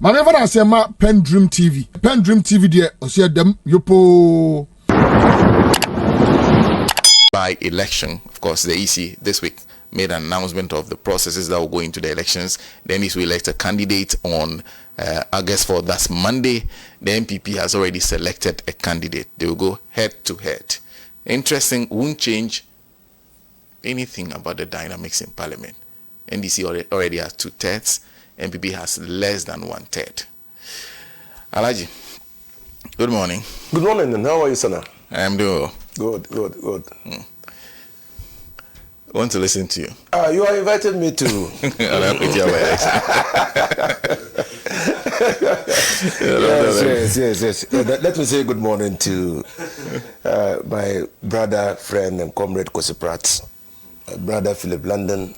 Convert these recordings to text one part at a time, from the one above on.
Maneva na sema PENDREAM TV. PENDREAM TV de osia dem yopo. By election, of course, the EC this week made an announcement of the processes that will go into the elections. Then is to elect a candidate on August 4th. That's Monday. The MPP has already selected a candidate. They will go head to head. Interesting, won't change anything about the dynamics in Parliament. NDC already has 2/3. MPP has less than 1/3. Alaji, good morning. Good morning, and how are you, Sana? I am doing well. Good. I want to listen to you. You are invited me to Akwatia Yes. Let me say good morning to my brother, friend, and comrade Kosi Pratt, brother Philip London,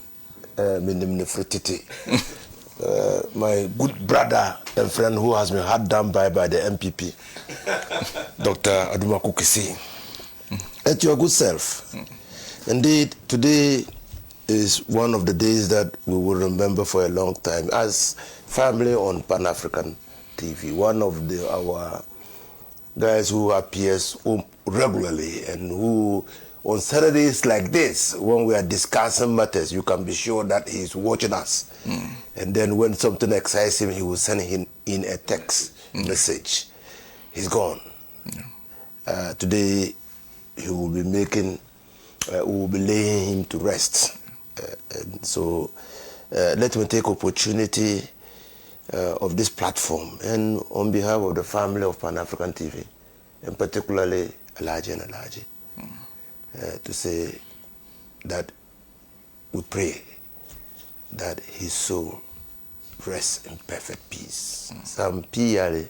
my good brother and friend who has been hard done by the MPP, Dr. Adumaku Kisi, and your good self. Indeed, today is one of the days that we will remember for a long time as family on Pan-African TV. One of our guys who appears regularly and who on Saturdays like this, when we are discussing matters, you can be sure that he's watching us. And then when something excites him, he will send in a text message. He's gone. Today, he will be making, we will be laying him to rest. And so let me take opportunity of this platform and on behalf of the family of Pan-African TV, and particularly Alaji and Alaji, to say that we pray that his soul rests in perfect peace. Sam P.Ali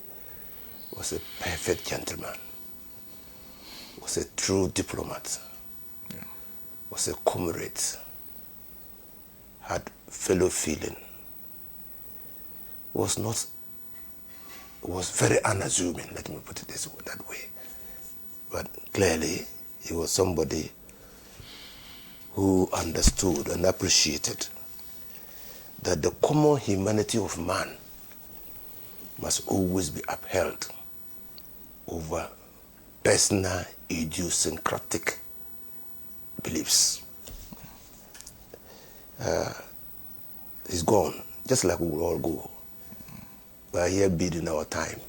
was a perfect gentleman, was a true diplomat, was a comrade, had fellow feeling, was very unassuming, let me put it that way. But clearly, he was somebody who understood and appreciated that the common humanity of man must always be upheld over personal idiosyncratic beliefs. He's gone, just like we will all go. We are here bidding our time.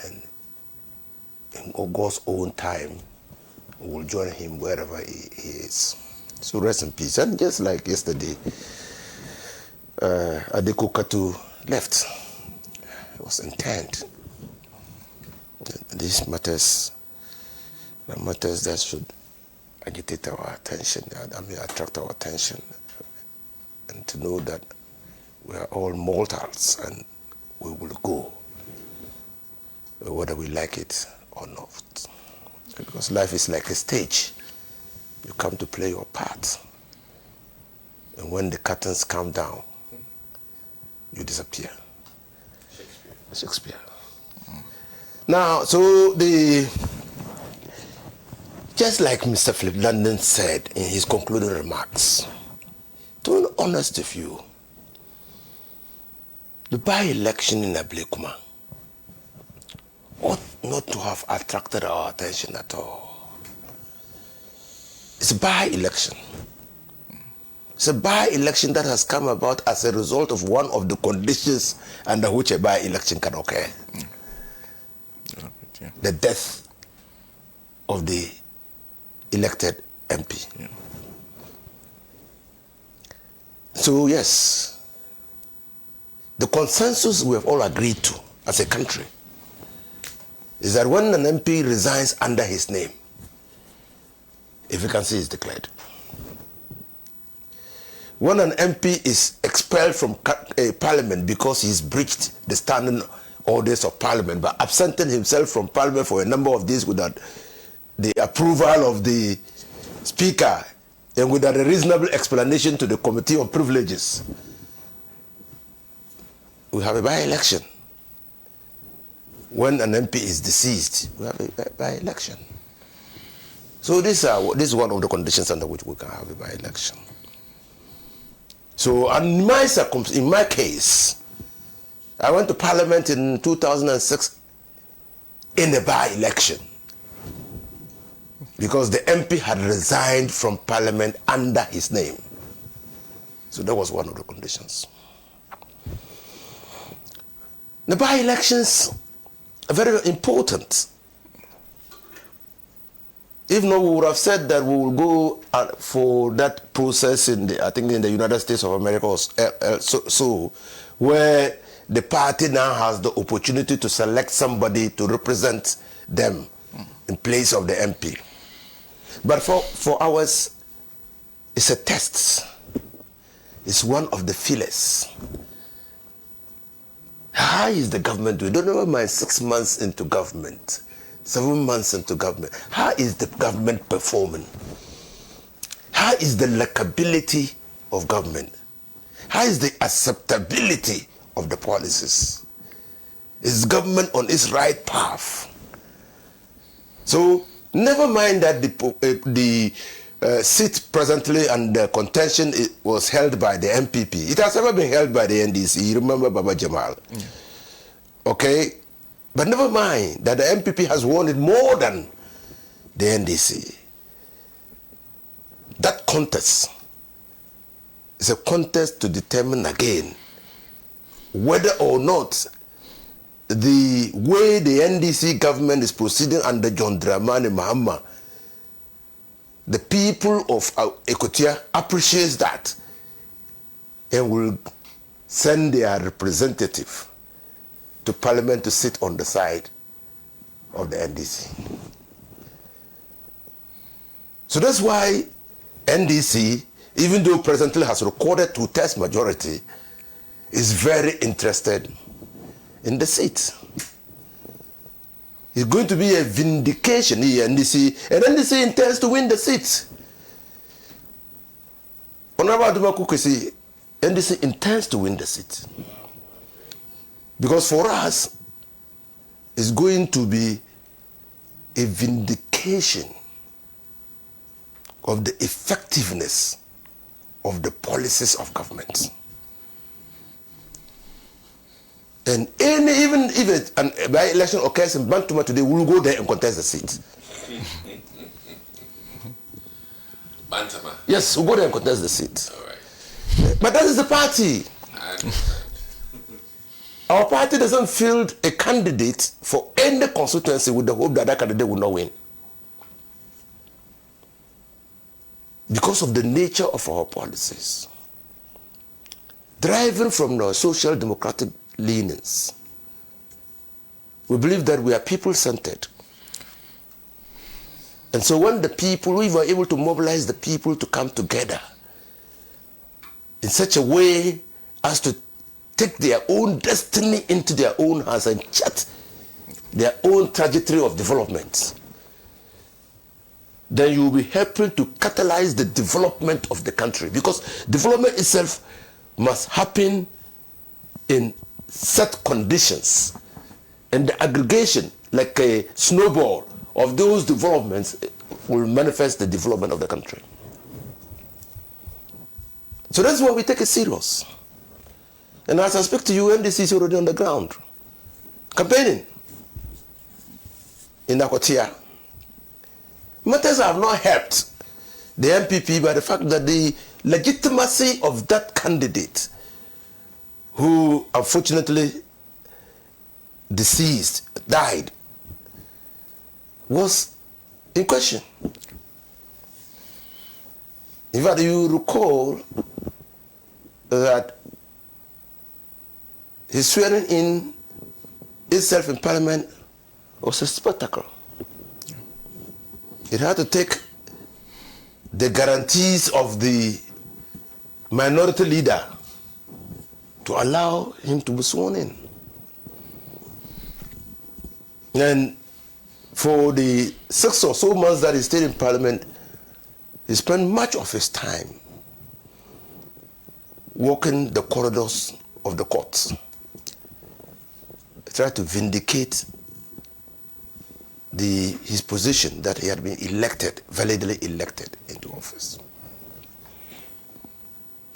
And in God's own time, we will join him wherever he is. So rest in peace. And just like yesterday, Adeko Katu left. It was intent. These matters that should agitate our attention, attract our attention, and to know that we are all mortals and we will go, whether we like it or not. Because life is like a stage. You come to play your part. And when the curtains come down, you disappear. Shakespeare. Now, so just like Mr. Philip London said in his concluding remarks, to an honest view, the by-election in Ablekuma ought not to have attracted our attention at all. It's a by-election. It's a by-election that has come about as a result of one of the conditions under which a by-election can occur. The death of the elected MP. So yes, the consensus we have all agreed to as a country is that when an MP resigns under his name, a vacancy is declared. When an MP is expelled from Parliament because he's breached the standing orders of Parliament by absenting himself from Parliament for a number of days without the approval of the Speaker and without a reasonable explanation to the Committee on Privileges, we have a by-election. When an MP is deceased, we have a by-election. So this is one of the conditions under which we can have a by-election. So in my case, I went to Parliament in 2006 in a by-election because the MP had resigned from Parliament under his name. So that was one of the conditions. The by-elections are very important. If not, we would have said that we will go for that process in the, I think in the United States of America, or where the party now has the opportunity to select somebody to represent them in place of the MP. But for ours, it's a test. It's one of the feelers. How is the government doing? Don't never mind 6 months into government, 7 months into government. How is the government performing? How is the likability of government? How is the acceptability of the policies? Is government on its right path? So never mind that the seat presently under contention was held by the MPP. It has never been held by the NDC. You remember Baba Jamal? Yeah. Okay? But never mind that the MPP has won it more than the NDC. That contest is a contest to determine again whether or not the way the NDC government is proceeding under John Dramani Mahama, the people of Akwatia appreciates that and will send their representative to Parliament to sit on the side of the NDC. So that's why NDC, even though presently has recorded 2/3 majority, is very interested in the seat. It's going to be a vindication here, NDC, and NDC intends to win the seat. Honorable Aduma Kukwesi, NDC intends to win the seat. Because for us, it's going to be a vindication of the effectiveness of the policies of government. And even if a by-election occurs in Bantuma today, we'll go there and contest the seat. Bantama? Yes, we'll go there and contest the seat. All right. But that is the party. Our party doesn't field a candidate for any constituency with the hope that that candidate will not win. Because of the nature of our policies. Driving from the social democratic leanings. We believe that we are people-centered. And so when the people, we were able to mobilize the people to come together in such a way as to take their own destiny into their own hands and chart their own trajectory of development, then you will be helping to catalyze the development of the country, because development itself must happen in set conditions, and the aggregation, like a snowball of those developments, will manifest the development of the country. So that's why we take it serious. And as I speak to you, NDC is already on the ground, campaigning in Akwatia. Matters have not helped the MPP by the fact that the legitimacy of that candidate, who unfortunately died, was in question. In fact, you recall that his swearing in itself in Parliament was a spectacle. It had to take the guarantees of the minority leader to allow him to be sworn in. And for the 6 or so months that he stayed in Parliament, he spent much of his time walking the corridors of the courts. He tried to vindicate his position that he had been elected, validly elected into office.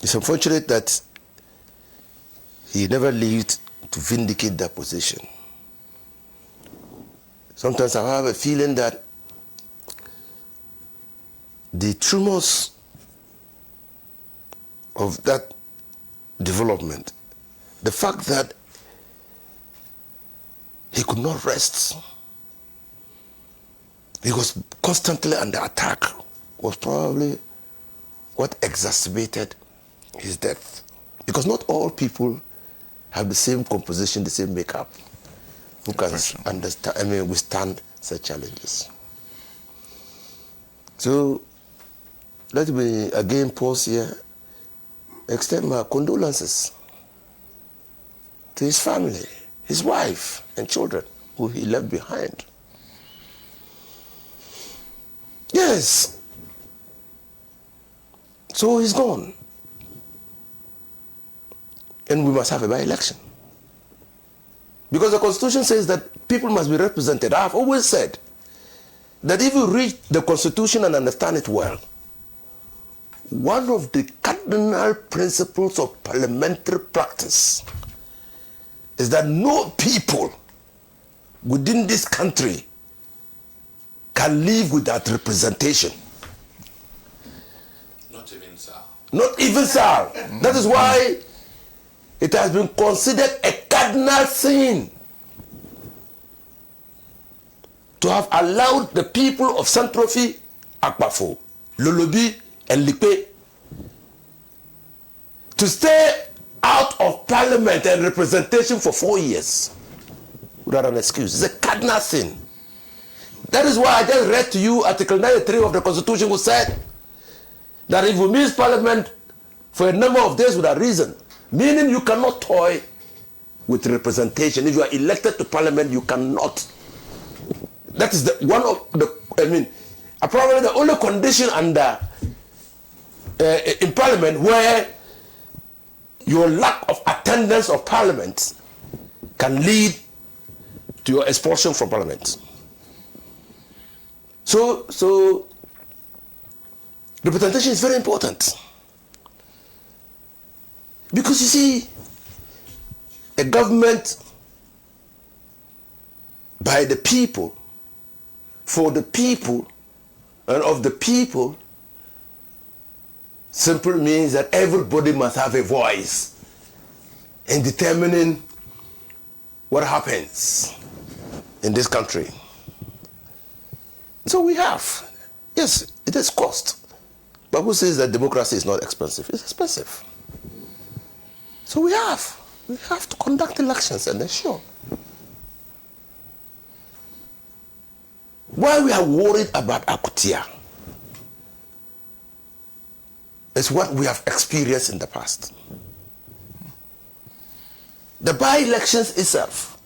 It's unfortunate that he never lived to vindicate their position. Sometimes I have a feeling that the tremors of that development, the fact that he could not rest, he was constantly under attack, was probably what exacerbated his death. Because not all people have the same composition, the same makeup, who can understand, withstand such challenges. So let me again pause here, extend my condolences to his family, his wife and children who he left behind. Yes. So he's gone. And we must have a by-election. Because the Constitution says that people must be represented. I have always said that if you read the Constitution and understand it well, one of the cardinal principles of parliamentary practice is that no people within this country can live without representation. Not even so. Not even so. That is why it has been considered a cardinal sin to have allowed the people of Saint-Trophy, Akbafo, Lolobi, and Lipe to stay out of parliament and representation for 4 years without an excuse. It's a cardinal sin. That is why I just read to you Article 93 of the Constitution, which said that if we miss parliament for a number of days without reason, meaning you cannot toy with representation. If you are elected to parliament, you cannot. That is one of the, probably the only condition under in parliament where your lack of attendance of parliament can lead to your expulsion from parliament. So representation is very important. Because you see, a government by the people, for the people, and of the people, simply means that everybody must have a voice in determining what happens in this country. So we have, yes, it is cost. But who says that democracy is not expensive? It's expensive. So we have to conduct elections and ensure. Why we are worried about Akwatia is what we have experienced in the past. The by-elections itself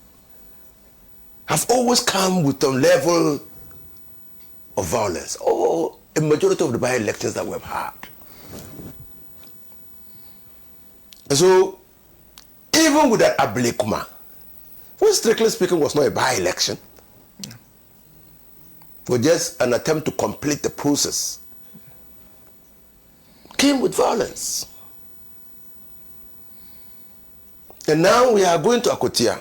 have always come with a level of violence, or a majority of the by-elections that we've had. And so, even with that Ablekuma, which strictly speaking was not a by-election, was just an attempt to complete the process, came with violence. And now we are going to Akwatia.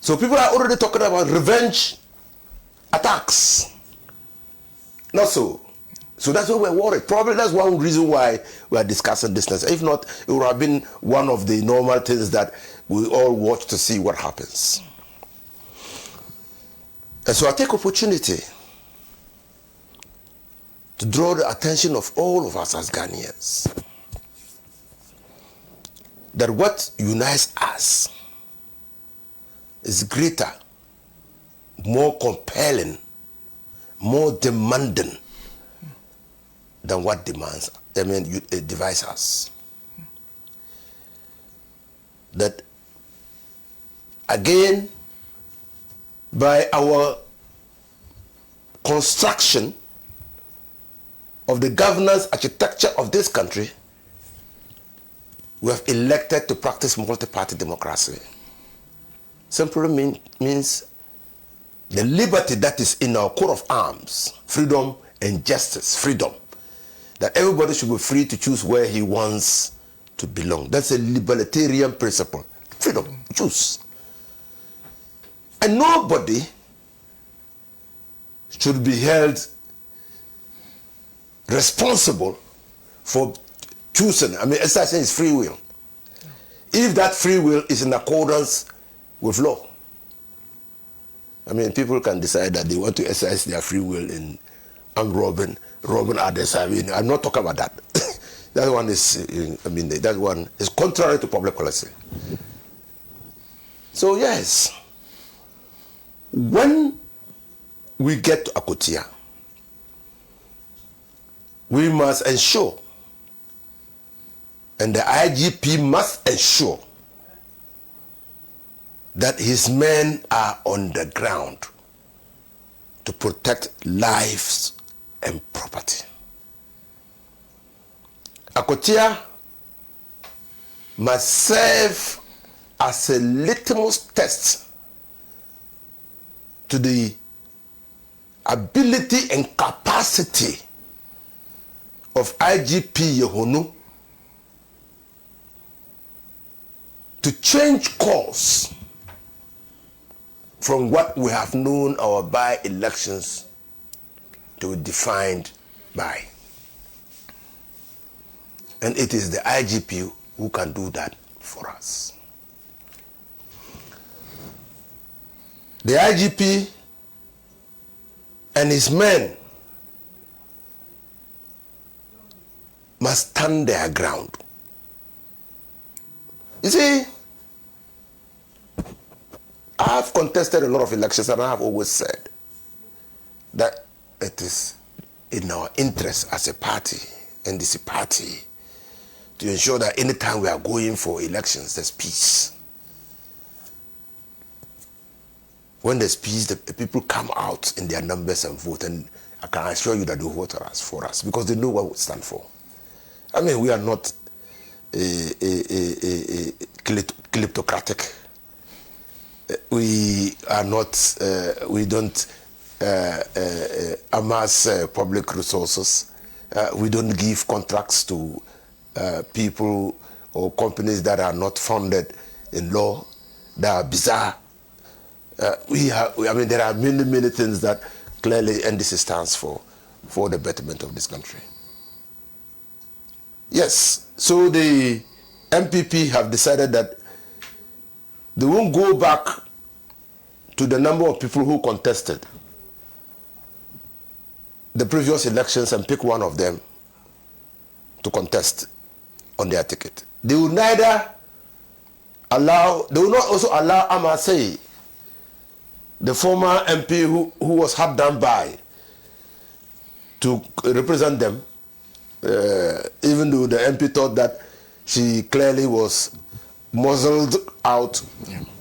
So people are already talking about revenge attacks. Not so. So that's why we're worried. Probably that's one reason why we are discussing this. If not, it would have been one of the normal things that we all watch to see what happens. And so I take opportunity to draw the attention of all of us as Ghanaians that what unites us is greater, more compelling, more demanding than what divides us. That again, by our construction of the governance architecture of this country, we have elected to practice multi-party democracy. Simply means the liberty that is in our coat of arms, freedom and justice, freedom, that everybody should be free to choose where he wants to belong. That's a libertarian principle. Freedom, choose. And nobody should be held responsible for choosing. I mean, exercising is free will. If that free will is in accordance with law. I mean, people can decide that they want to exercise their free will in robbing others. I mean, I'm not talking about that. That one is, that one is contrary to public policy. So yes, when we get to Akwatia, we must ensure, and the IGP must ensure, that his men are on the ground to protect lives and property. Akwatia must serve as a litmus test to the ability and capacity of IGP Yehonu to change course from what we have known our by-elections to be defined by. And it is the IGP who can do that for us. The IGP and his men must stand their ground. You see, I have contested a lot of elections, and I have always said that it is in our interest as a party, NDC party, to ensure that anytime we are going for elections, there's peace. When there's peace, the people come out in their numbers and vote, and I can assure you that they vote for us because they know what we stand for. I mean, we are not kleptocratic. We are not, we don't amass public resources. We don't give contracts to people or companies that are not founded in law, that are bizarre. There are many things that clearly NDC stands for the betterment of this country. Yes, so the MPP have decided that they won't go back to the number of people who contested the previous elections and pick one of them to contest on their ticket. They will neither allow, they will not also allow Amasei, the former MP who was hard done by, to represent them, even though the MP thought that she clearly was muzzled out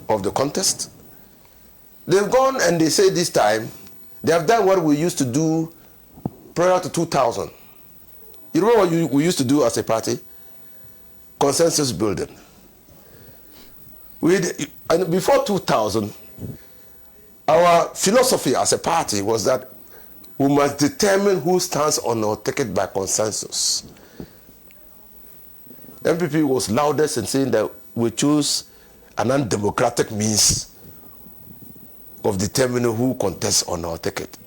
of the contest. They've gone and they say this time, they have done what we used to do prior to 2000. You remember what we used to do as a party? Consensus building. And before 2000, our philosophy as a party was that we must determine who stands on our ticket by consensus. The MPP was loudest in saying that we choose an undemocratic means of determining who contests on our ticket.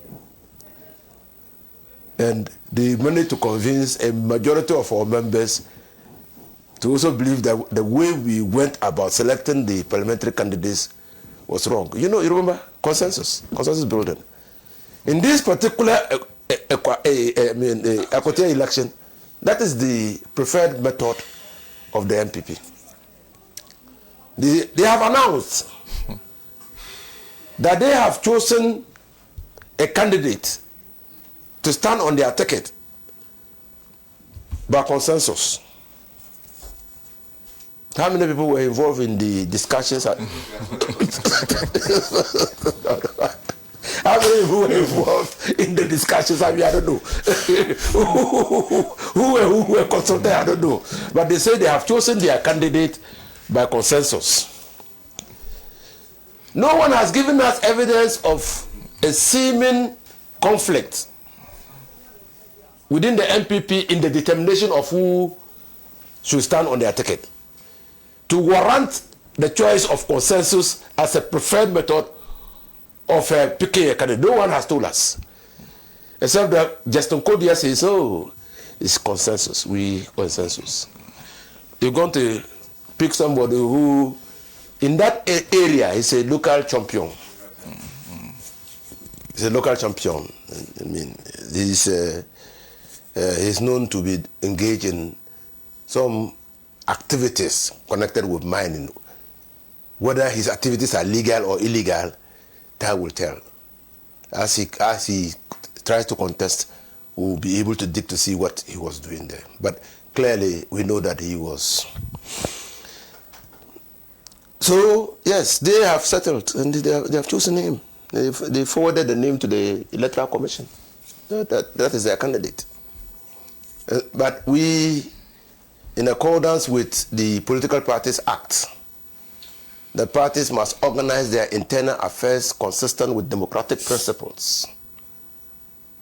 And they managed to convince a majority of our members to also believe that the way we went about selecting the parliamentary candidates was wrong. You remember? Consensus building. In this particular Akwatia election, that is the preferred method of the MPP. They have announced that they have chosen a candidate to stand on their ticket by consensus. How many people were involved in the discussions? How many people were involved in the discussions? I don't know. who were consulted? I don't know. But they say they have chosen their candidate by consensus. No one has given us evidence of a seeming conflict within the MPP in the determination of who should stand on their ticket to warrant the choice of consensus as a preferred method of picking a candidate. No one has told us, except that Justin Kodia says, "Oh, it's consensus. Consensus." You're going to pick somebody who, in that area, is a local champion. He's a local champion. I mean, he's known to be engaged in some activities connected with mining. Whether his activities are legal or illegal, time will tell. As he tries to contest, we'll be able to dig to see what he was doing there. But clearly, we know that he was. So, yes, they have settled and they have chosen him. They forwarded the name to the Electoral Commission. That is their candidate. But we, in accordance with the Political Parties Act, the parties must organize their internal affairs consistent with democratic principles.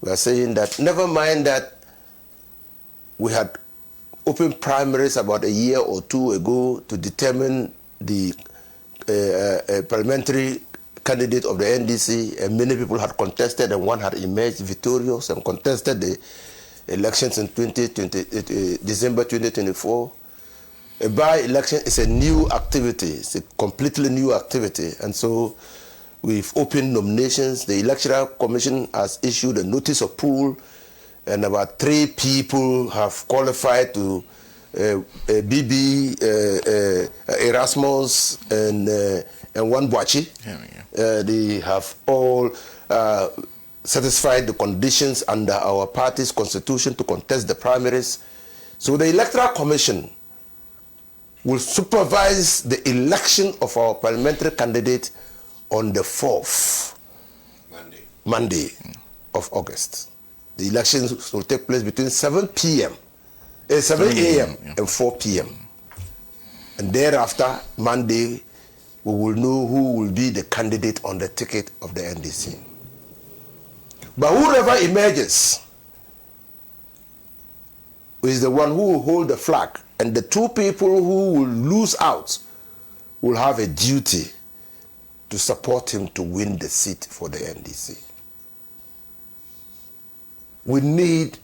We are saying that, never mind that we had open primaries about a year or two ago to determine the parliamentary candidate of the NDC, and many people had contested, and one had emerged victorious and contested the elections in December 2024. A by-election is a new activity. It's a completely new activity. And so we've opened nominations. The Electoral Commission has issued a notice of pool, and about 3 people have qualified to BB, Erasmus, and one Boachi. They have all satisfied the conditions under our party's constitution to contest the primaries. So the Electoral Commission will supervise the election of our parliamentary candidate on the 4th Monday of August. The elections will take place between 7 a.m. and 4 p.m. And thereafter, Monday, we will know who will be the candidate on the ticket of the NDC. But whoever emerges is the one who will hold the flag, and the 2 people who will lose out will have a duty to support him to win the seat for the NDC. We need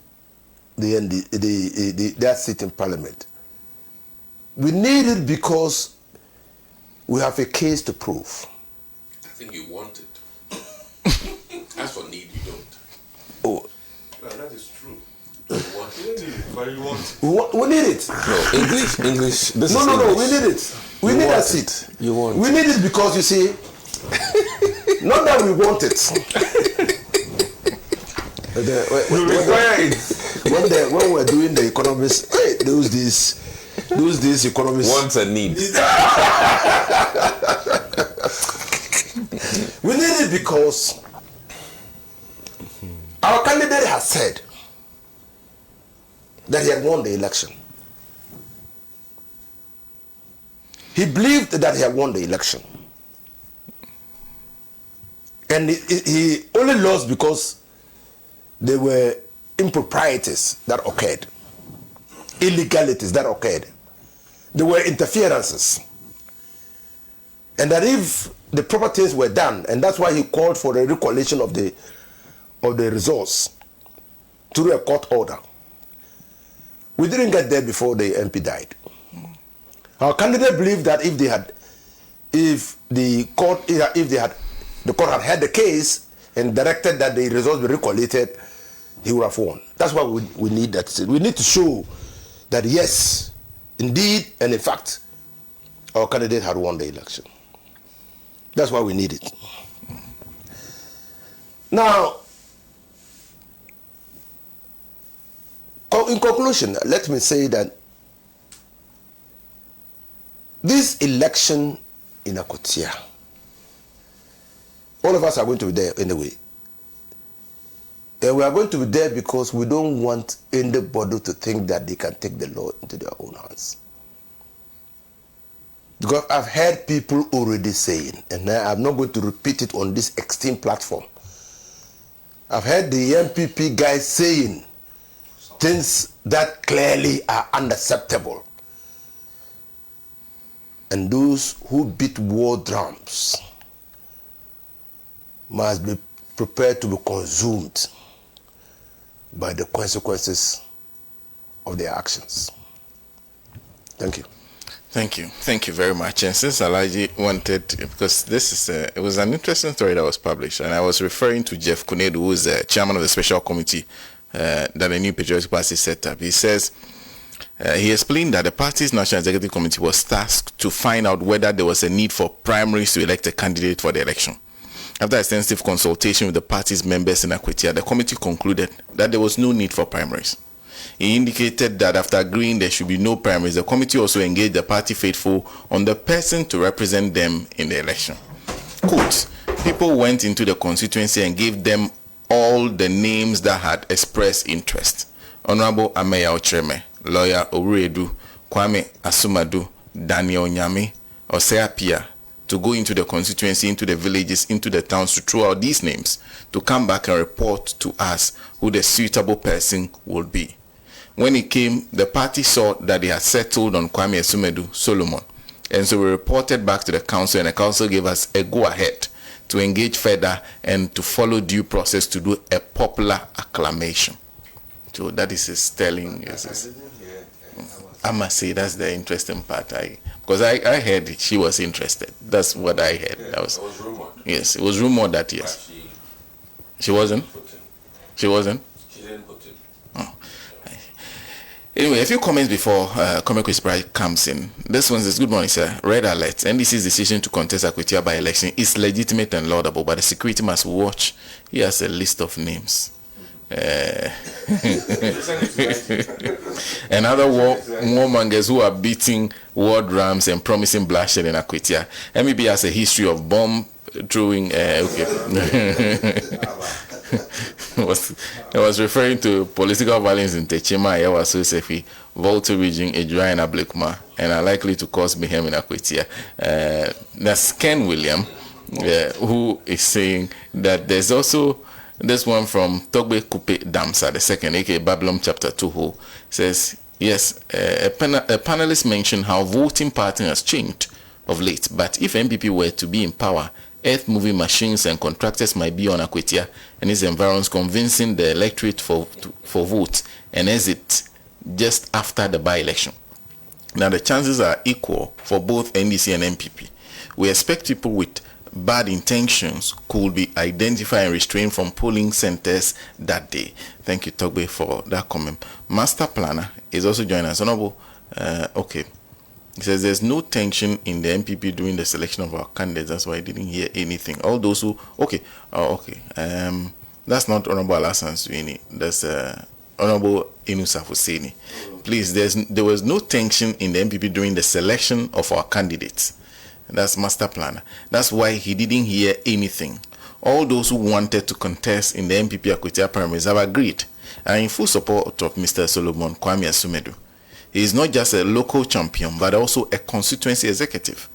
that seat in Parliament. We need it because we have a case to prove. I think you want it. As for need, you don't. Oh, well, that is true. You want it, but you want it. We need it. No, English. This No, is no, English. we need it. We need that seat. You want We need it because, you see, not that we want it. You require it. When we're doing the economics, those days economists Wants and needs. We need it because our candidate has said that he had won the election. He believed that he had won the election. And he only lost because there were improprieties that occurred, illegalities that occurred. There were interferences. And that if the proper things were done, and that's why he called for the recollation of the results through a court order. We didn't get there before the MP died. Our candidate believed that if the court had heard the case and directed that the results be recollated, he would have won. That's why we need that. We need to show that yes, indeed, and in fact, our candidate had won the election. That's why we need it. Now, in conclusion, let me say that this election in Akwatia, all of us are going to be there anyway. And we are going to be there because we don't want anybody to think that they can take the law into their own hands. Because I've heard people already saying, and I'm not going to repeat it on this extreme platform. I've heard the MPP guys saying things that clearly are unacceptable. And those who beat war drums must be prepared to be consumed by the consequences of their actions. Thank you. Thank you very much. And since Alaji wanted, because this is it was an interesting story that was published, and I was referring to Jeff Kunedu, who is the chairman of the special committee that the new Patriotic Party set up. He says he explained that the party's national executive committee was tasked to find out whether there was a need for primaries to elect a candidate for the election. After extensive consultation with the party's members in Akwatia, the committee concluded that there was no need for primaries. He indicated that after agreeing there should be no primaries, the committee also engaged the party faithful on the person to represent them in the election. Quote, people went into the constituency and gave them all the names that had expressed interest. Honorable Ameya Ochreme, Lawyer Owuredu, Kwame Asumadu, Daniel Nyame, Osea Pia, to go into the constituency, into the villages, into the towns, to throw out these names, to come back and report to us who the suitable person would be. When it came, the party saw that they had settled on Kwame Asumadu Solomon. And so we reported back to the council, and the council gave us a go-ahead to engage further and to follow due process to do a popular acclamation. So that is his telling. I must say that's the interesting part. Because I heard she was interested. That's what I heard. Yeah, that was rumored. Yes, it was rumored that yes. She wasn't? She wasn't? She didn't put it. Oh. Anyway, a few comments before Comic Whisperer comes in. This one says, good morning, sir. Red alert. NDC's decision to contest Akwatia by election is legitimate and laudable, but the security must watch. He has a list of names. And other warmongers who are beating war drums and promising bloodshed in Akwatia. MEB has a history of bomb throwing. I was referring to political violence in Techema, Yawa Sosefi, Volta region, Ejura and Ablekuma, and are likely to cause mayhem in Akwatia. That's Ken William, who is saying that there's also this one from Togbe Kupe Damsa, the second, aka Babylon chapter 2, who says, yes, a panelist mentioned how voting pattern has changed of late, but if MPP were to be in power, earth-moving machines and contractors might be on Akwatia and its environs, convincing the electorate for vote and exit just after the by-election. Now, the chances are equal for both NDC and MPP. We expect people with bad intentions could be identified and restrained from polling centers that day. Thank you, Togbe, for that comment. Master Planner is also joining us. Honorable, okay. He says there's no tension in the MPP during the selection of our candidates. That's why I didn't hear anything. All those who, okay. That's not Honorable Alasan Suini. That's Honorable Inusa Fuseini. Please, there was no tension in the MPP during the selection of our candidates. That's Master Planner. That's why he didn't hear anything. All those who wanted to contest in the MPP Akwatia primaries have agreed and in full support of Mr. Solomon Kwame Asumadu. He is not just a local champion, but also a constituency executive.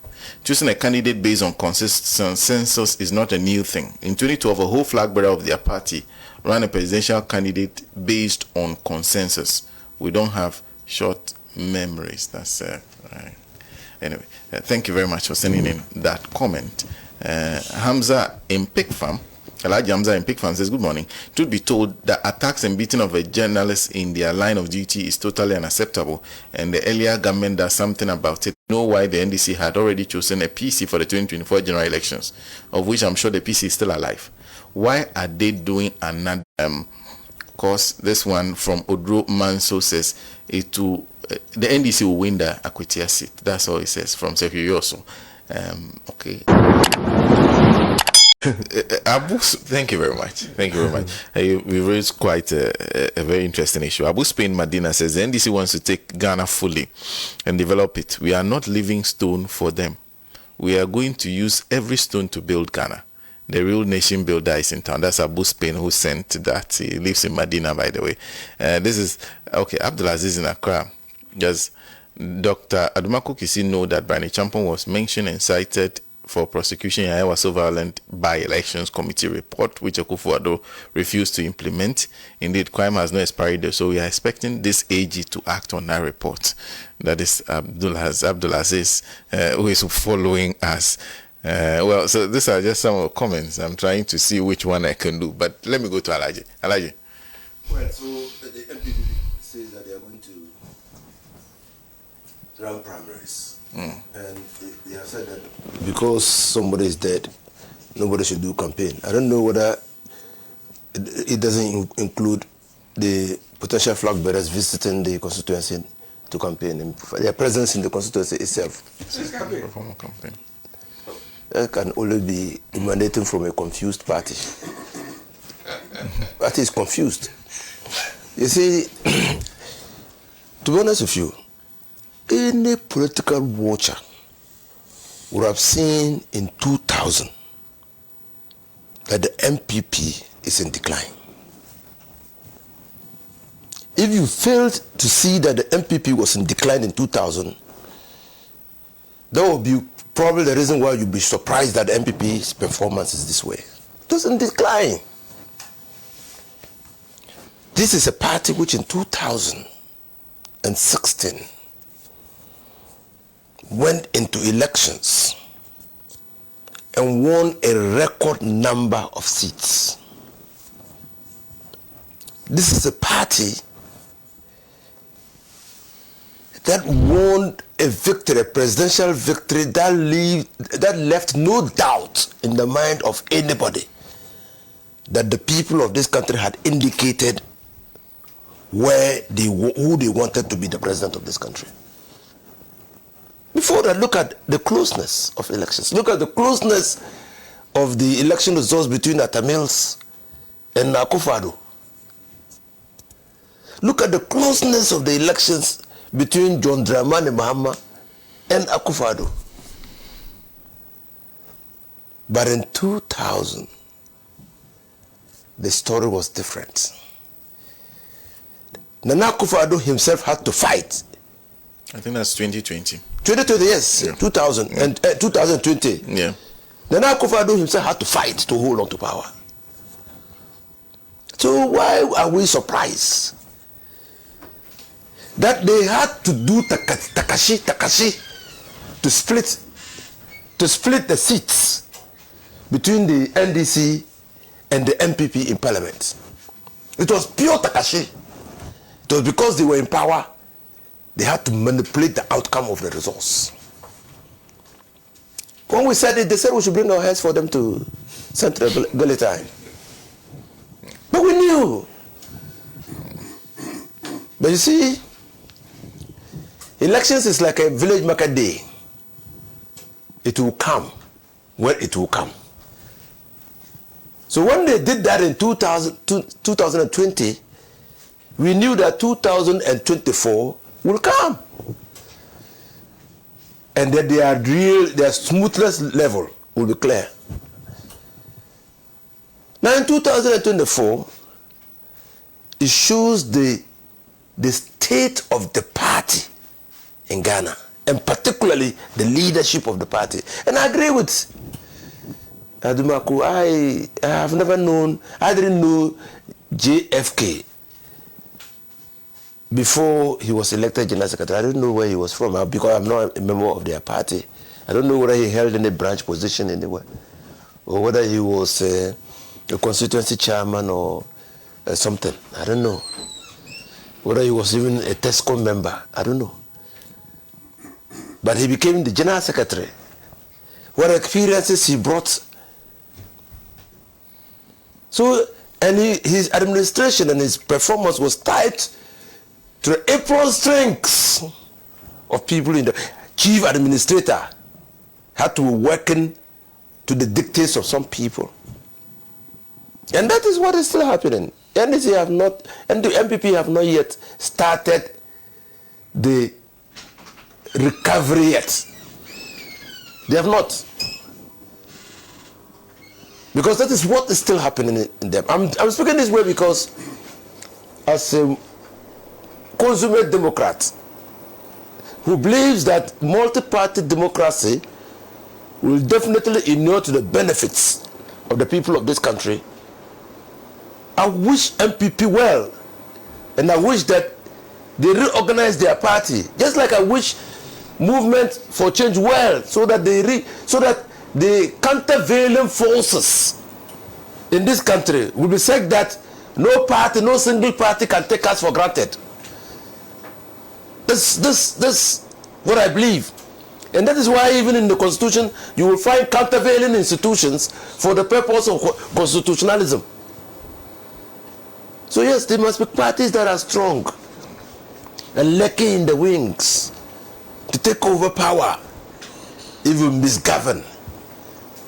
Choosing a candidate based on consensus is not a new thing. In 2012, a whole flag bearer of their party ran a presidential candidate based on consensus. We don't have short memories. That's right. Anyway, thank you very much for sending in that comment. Hamza in Pig Farm, Elijah Hamza in Pig Farm says, good morning. Truth be told, the attacks and beating of a journalist in their line of duty is totally unacceptable, and the earlier government does something about it. Know why the NDC had already chosen a PC for the 2024 general elections, of which I'm sure the PC is still alive. Why are they doing another? Of course, this one from Odro Manso says the NDC will win the Akwatia seat. That's all it says from Sekirioso. Okay. Abu, thank you very much. Thank you very much. We raised quite a very interesting issue. Abu Spain Medina says the NDC wants to take Ghana fully and develop it. We are not leaving stone for them. We are going to use every stone to build Ghana. The real nation builder is in town. That's Abu Spain who sent that. He lives in Medina, by the way. This is okay. Abdulaziz in Accra. Does Dr. Adumako Kisi know that Barney Champon was mentioned and cited for prosecution in Iowa so violent by-elections committee report, which Akufo-Addo refused to implement. Indeed, crime has no expiry date, so we are expecting this AG to act on that report. That is Abdulaziz, who is following us. Well, so these are just some of the comments. I'm trying to see which one I can do, but let me go to Alaji. Alaji. Well, so the MPP says that they are going to run primaries. And they have said that because somebody is dead, nobody should do campaign. I don't know whether it doesn't include the potential flag bearers visiting the constituency to campaign, and their presence in the constituency itself. Campaign. That can only be emanating from a confused party. Party is confused. You see, to be honest with you, any political watcher would have seen in 2000 that the MPP is in decline. If you failed to see that the MPP was in decline in 2000, that would be probably the reason why you'd be surprised that the MPP's performance is this way. It was in decline. This is a party which in 2016 went into elections and won a record number of seats. This is a party that won a victory, a presidential victory that left no doubt in the mind of anybody that the people of this country had indicated who they wanted to be the president of this country. Before that, look at the closeness of elections. Look at the closeness of the election results between Atta Mills and Akufo-Addo. Look at the closeness of the elections between John Dramani Mahama and Akufo-Addo. But in 2000, the story was different. Nana Akufo-Addo himself had to fight. I think that's 2020. 2020, yes, yeah. 2000 and 2020. Yeah. Nana Akufo-Addo himself had to fight to hold on to power. So why are we surprised that they had to do Takashi to split the seats between the NDC and the MPP in parliament? It was pure Takashi. It was because they were in power. They had to manipulate the outcome of the results. When we said it, they said we should bring our heads for them to Central Bulletin. But we knew. But you see, elections is like a village market day. It will come when it will come. So when they did that in 2020, we knew that 2024 will come. And that their smoothness level will be clear. Now in 2024, it shows the state of the party in Ghana, and particularly the leadership of the party. And I agree with Adumaku. I have never known, I didn't know JFK before he was elected General Secretary. I didn't know where he was from because I'm not a member of their party. I don't know whether he held any branch position anywhere, or whether he was a constituency chairman or something. I don't know. Whether he was even a TESCO member. I don't know. But he became the General Secretary. What experiences he brought. So, and his administration and his performance was tied to the apron strings of people in the chief administrator had to be working to the dictates of some people. And that is what is still happening. NDC have not, and the MPP have not yet started the recovery yet. They have not. Because that is what is still happening in them. I'm speaking this way because as a consummate Democrat who believes that multi-party democracy will definitely inure to the benefits of the people of this country. I wish MPP well, and I wish that they reorganize their party, just like I wish Movement for Change well, so that the countervailing forces in this country will be said that no party, no single party can take us for granted. This what I believe. And that is why even in the Constitution, you will find countervailing institutions for the purpose of constitutionalism. So yes, there must be parties that are strong and lacking in the wings to take over power, even misgovern.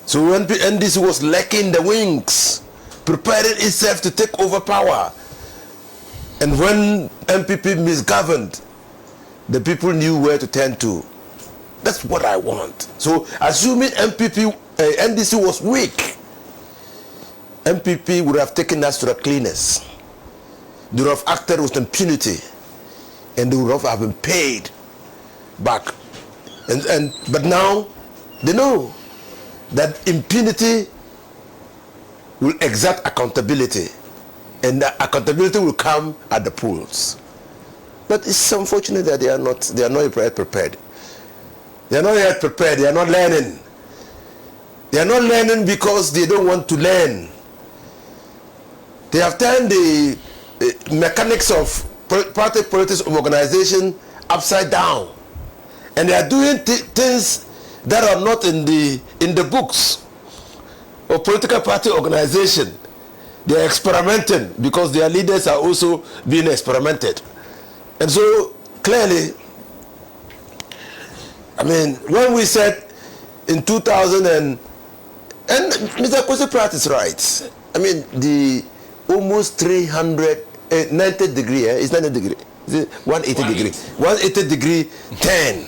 So when NDC was lacking in the wings, preparing itself to take over power, and when MPP misgoverned, the people knew where to turn to. That's what I want. So assuming NDC was weak, MPP would have taken us to the cleaners. They would have acted with impunity, and they would have been paid back. But now they know that impunity will exact accountability, and that accountability will come at the polls. But it's unfortunate that they are not yet prepared. They are not yet prepared. They are not learning. They are not learning because they don't want to learn. They have turned the mechanics of party politics of organization upside down, and they are doing things that are not in the books of political party organization. They are experimenting because their leaders are also being experimented. And so clearly, I mean, when we said in 2000 and Mr. Kwesi Pratt is right. I mean, the almost 390 degree, it's 90 degree, 180 degree, 180 degree turn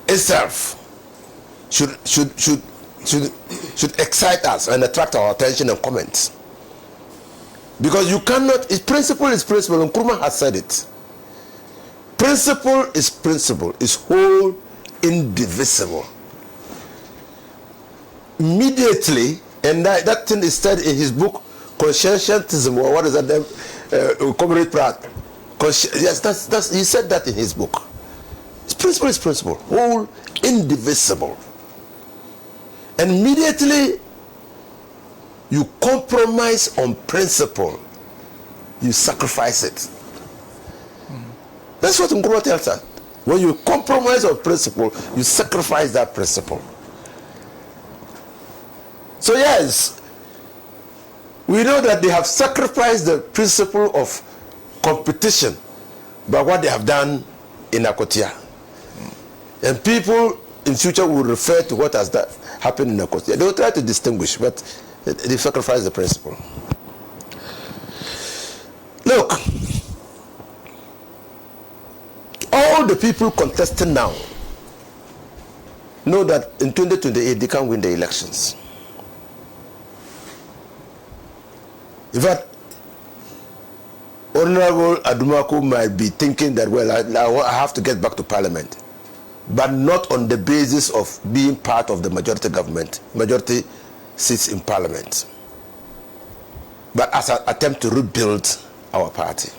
itself should excite us and attract our attention and comments. Because you cannot, principle is principle, and Nkrumah has said it. Principle is principle, is whole, indivisible. Immediately, and that thing is said in his book, Conscientialism, or what is that, Comrade Pratt. Yes, he said that in his book. Principle is principle, whole, indivisible. And immediately, you compromise on principle, you sacrifice it. That's what Nkrumah tells us. When you compromise on principle, you sacrifice that principle. So yes, we know that they have sacrificed the principle of competition by what they have done in Akwatia. And people in future will refer to what has happened in Akwatia. They will try to distinguish, but they sacrifice the principle. Look, all the people contesting now know that in 2028 they can't win the elections. In fact, Honorable Adumaku might be thinking that, well, I have to get back to Parliament, but not on the basis of being part of the majority government, majority seats in Parliament, but as an attempt to rebuild our party.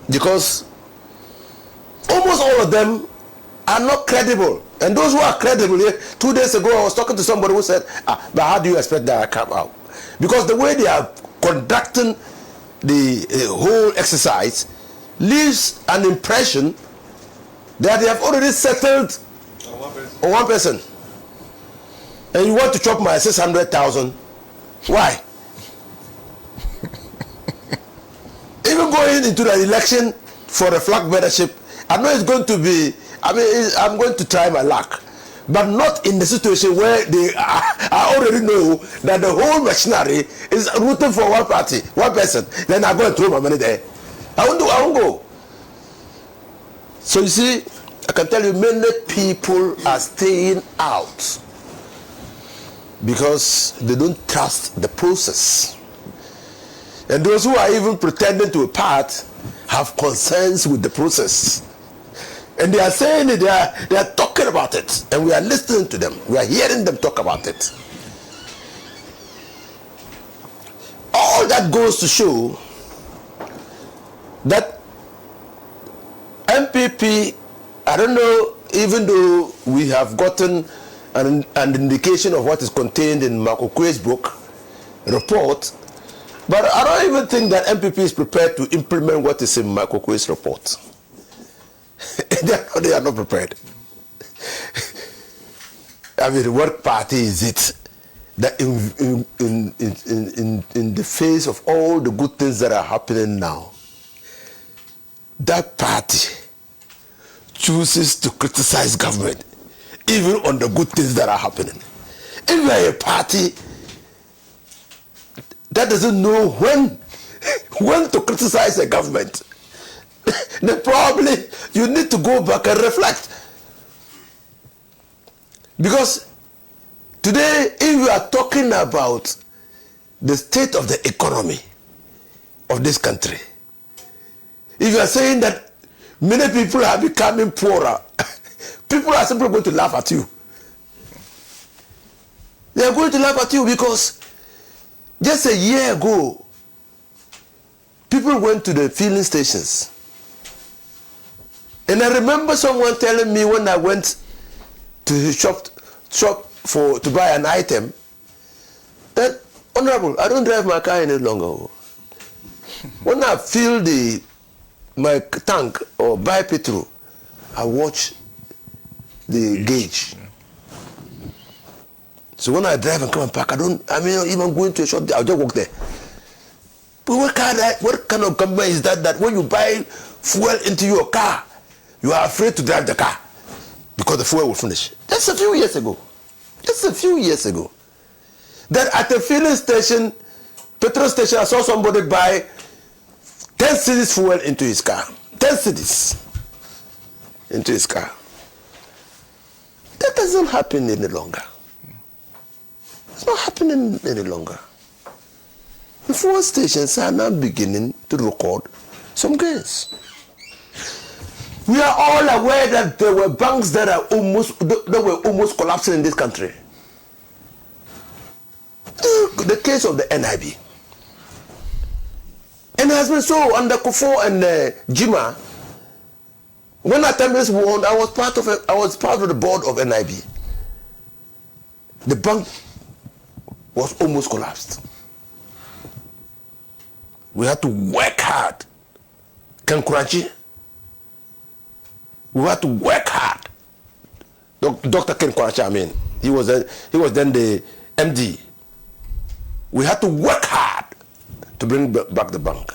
Because almost all of them are not credible. And those who are credible, 2 days ago I was talking to somebody who said, but how do you expect that I come out? Because the way they are conducting the whole exercise leaves an impression that they have already settled on one person. And you want to chop my 600,000. Why? Even going into the election for the flag bearership, I know it's going to be, I'm going to try my luck, but not in the situation where I already know that the whole machinery is rooting for one party, one person. Then I go and throw my money there. I won't go. So you see, I can tell you many people are staying out because they don't trust the process. And those who are even pretending to be part have concerns with the process. And they are saying it, they are talking about it, and we are listening to them. We are hearing them talk about it. All that goes to show that MPP, I don't know, even though we have gotten an indication of what is contained in Makokwe's book, report, but I don't even think that MPP is prepared to implement what is in Makokwe's report. They are not prepared. I mean, what party is it that in the face of all the good things that are happening now, that party chooses to criticize government even on the good things that are happening? If you are a party that doesn't know when to criticize a government, then probably you need to go back and reflect. Because today, if you are talking about the state of the economy of this country, if you are saying that many people are becoming poorer, people are simply going to laugh at you. They are going to laugh at you because just a year ago, people went to the filling stations. And I remember someone telling me when I went to the shop to buy an item that, Honorable, I don't drive my car any longer. When I fill my tank or buy petrol, I watch the gauge. So when I drive and come and park, even going to a shop, I'll just walk there. But what kind of company is that when you buy fuel into your car, you are afraid to drive the car because the fuel will finish? Just a few years ago. That at a filling station, petrol station, I saw somebody buy 10 cedis fuel into his car. 10 cedis into his car. That doesn't happen any longer. It's not happening any longer. The fuel stations are now beginning to record some gains. We are all aware that there were banks that were almost collapsing in this country. The case of the NIB. And it has been so under Kufo and Jima. When Atambes won, I was part of the board of NIB. The bank was almost collapsed. We had to work hard. Kankurachi. We had to work hard. Dr. Ken Kwarachi, he was then the MD. We had to work hard to bring back the bank.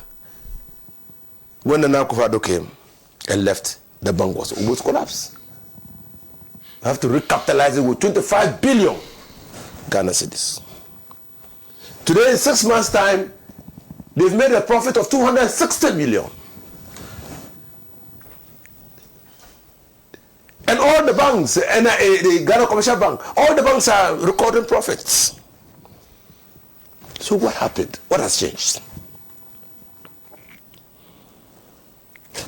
When the Akufo came and left, the bank was almost collapsed. We have to recapitalize it with 25 billion Ghana cedis. Today, in 6 months' time, they've made a profit of 260 million. And all the banks, the Ghana Commercial Bank, all the banks are recording profits. So what happened? What has changed?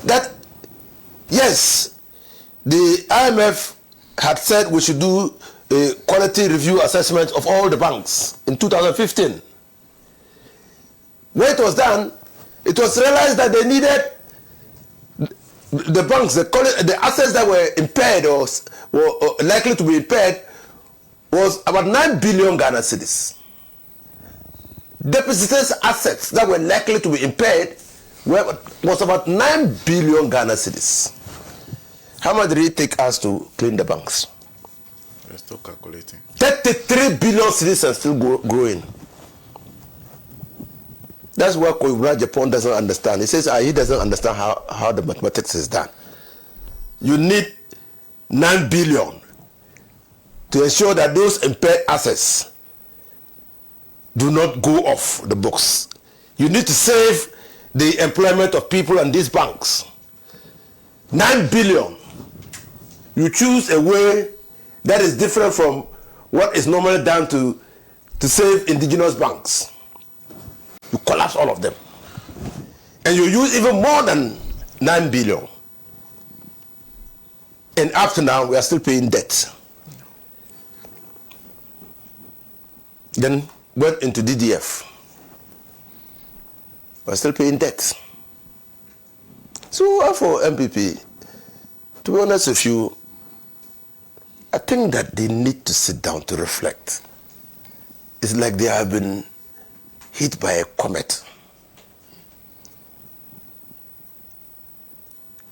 That, yes, the IMF had said we should do a quality review assessment of all the banks in 2015. When it was done, it was realized that they needed the banks, the assets that were impaired or likely to be impaired was about 9 billion Ghana cedis. Depositors' assets that were likely to be impaired was about 9 billion Ghana cedis. How much did it take us to clean the banks? We're still calculating. 33 billion cedis are still growing. That's what Koibra Japan doesn't understand. He says he doesn't understand how the mathematics is done. You need 9 billion to ensure that those impaired assets do not go off the books. You need to save the employment of people in these banks. 9 billion. You choose a way that is different from what is normally done to save indigenous banks. You collapse all of them. And you use even more than 9 billion. And up to now, we are still paying debt. Then went into DDF. We are still paying debt. So for MPP, to be honest with you, I think that they need to sit down to reflect. It's like they have been hit by a comet.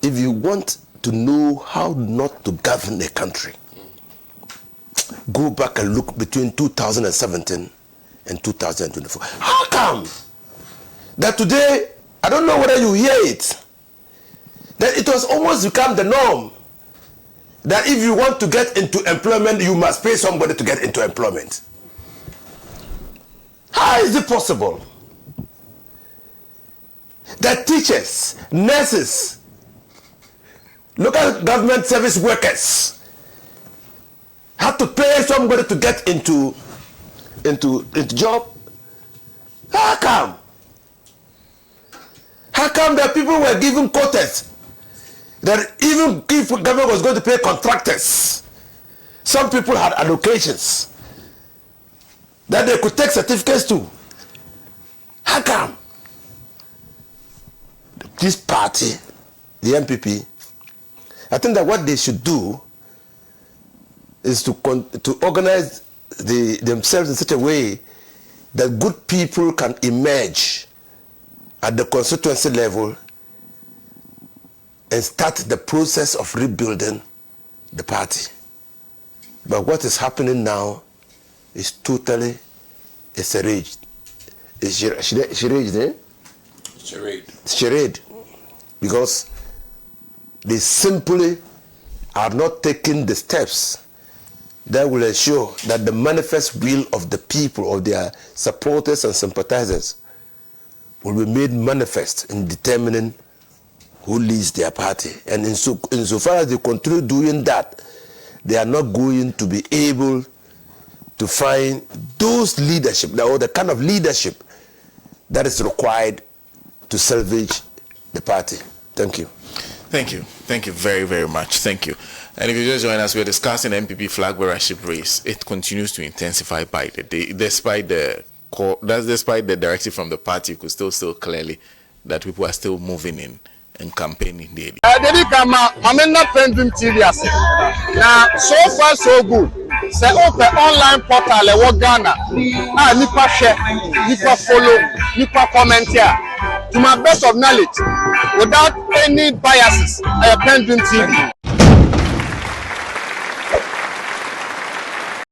If you want to know how not to govern a country, go back and look between 2017 and 2024. How come that today, I don't know whether you hear it, that it was almost become the norm that if you want to get into employment, you must pay somebody to get into employment. How is it possible that teachers, nurses, local government service workers have to pay somebody to get into job? How come? How come that people were given quotas? That even if government was going to pay contractors, some people had allocations that they could take certificates to. How come? This party, the MPP, I think that what they should do is to organize themselves in such a way that good people can emerge at the constituency level and start the process of rebuilding the party. But what is happening now is totally a charade. It's charade, eh? Charade. Because they simply are not taking the steps that will ensure that the manifest will of the people, of their supporters and sympathizers, will be made manifest in determining who leads their party. And insofar as they continue doing that, they are not going to be able to find those leadership, or the kind of leadership that is required to salvage the party. Thank you. Thank you. Thank you very, very much. Thank you. And if you just join us, we're discussing MPP flag bearership race. It continues to intensify by the day, despite the directive from the party. You could still clearly that people are still moving in and campaigning daily. PENDREAM TV now, so far so good. Say open online portal le Ghana. Nipa share, nipa follow, nipa comment here. To my best of knowledge, without any biases, PENDREAM TV.